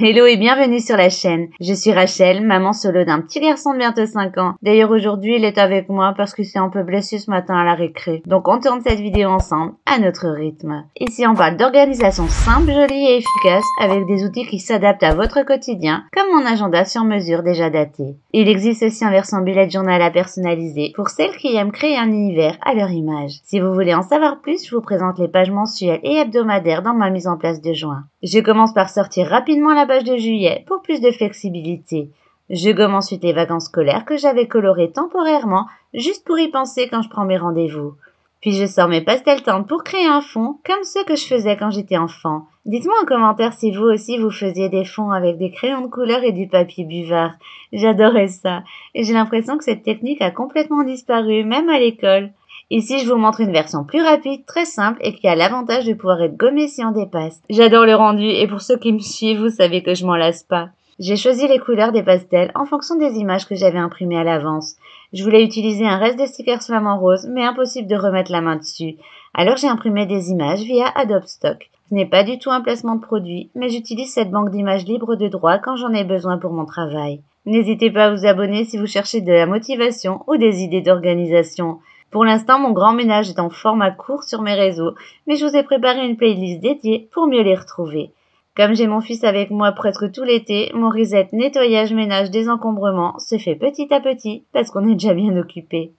Hello et bienvenue sur la chaîne. Je suis Rachel, maman solo d'un petit garçon de bientôt 5 ans. D'ailleurs aujourd'hui il est avec moi parce qu'il s'est un peu blessé ce matin à la récré. Donc on tourne cette vidéo ensemble à notre rythme. Ici on parle d'organisation simple, jolie et efficace avec des outils qui s'adaptent à votre quotidien comme mon agenda sur mesure déjà daté. Il existe aussi un versant bullet journal à personnaliser pour celles qui aiment créer un univers à leur image. Si vous voulez en savoir plus, je vous présente les pages mensuelles et hebdomadaires dans ma mise en place de juin. Je commence par sortir rapidement la page de juillet pour plus de flexibilité. Je gomme ensuite les vacances scolaires que j'avais colorées temporairement juste pour y penser quand je prends mes rendez-vous. Puis je sors mes pastels tendres pour créer un fond comme ceux que je faisais quand j'étais enfant. Dites-moi en commentaire si vous aussi vous faisiez des fonds avec des crayons de couleur et du papier buvard. J'adorais ça. Et j'ai l'impression que cette technique a complètement disparu, même à l'école. Ici, je vous montre une version plus rapide, très simple et qui a l'avantage de pouvoir être gommée si on dépasse. J'adore le rendu et pour ceux qui me suivent, vous savez que je m'en lasse pas. J'ai choisi les couleurs des pastels en fonction des images que j'avais imprimées à l'avance. Je voulais utiliser un reste de stickers flamant rose, mais impossible de remettre la main dessus. Alors j'ai imprimé des images via Adobe Stock. Ce n'est pas du tout un placement de produit, mais j'utilise cette banque d'images libres de droit quand j'en ai besoin pour mon travail. N'hésitez pas à vous abonner si vous cherchez de la motivation ou des idées d'organisation. Pour l'instant, mon grand ménage est en format court sur mes réseaux, mais je vous ai préparé une playlist dédiée pour mieux les retrouver. Comme j'ai mon fils avec moi presque tout l'été, mon reset nettoyage, ménage, désencombrement se fait petit à petit parce qu'on est déjà bien occupé.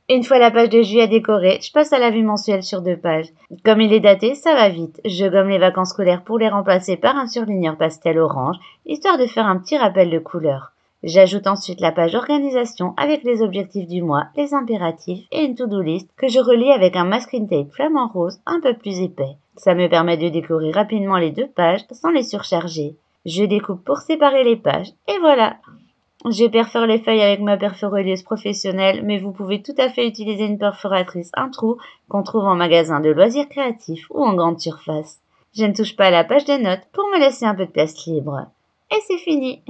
Une fois la page de juillet décorée, je passe à la vue mensuelle sur 2 pages. Comme il est daté, ça va vite. Je gomme les vacances scolaires pour les remplacer par un surligneur pastel orange, histoire de faire un petit rappel de couleur. J'ajoute ensuite la page organisation avec les objectifs du mois, les impératifs et une to-do list que je relie avec un masking tape flamant rose un peu plus épais. Ça me permet de décorer rapidement les 2 pages sans les surcharger. Je découpe pour séparer les pages et voilà. Je perfore les feuilles avec ma perforeuse professionnelle, mais vous pouvez tout à fait utiliser une perforatrice un trou qu'on trouve en magasin de loisirs créatifs ou en grande surface. Je ne touche pas à la page de notes pour me laisser un peu de place libre. Et c'est fini.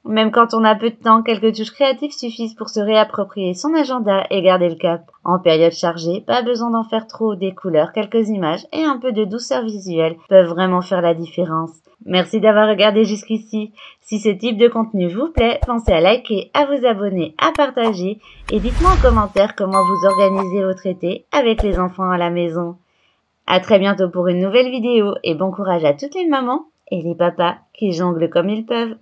Même quand on a peu de temps, quelques touches créatives suffisent pour se réapproprier son agenda et garder le cap. En période chargée, pas besoin d'en faire trop, des couleurs, quelques images et un peu de douceur visuelle peuvent vraiment faire la différence. Merci d'avoir regardé jusqu'ici. Si ce type de contenu vous plaît, pensez à liker, à vous abonner, à partager et dites-moi en commentaire comment vous organisez votre été avec les enfants à la maison. À très bientôt pour une nouvelle vidéo et bon courage à toutes les mamans et les papas qui jonglent comme ils peuvent.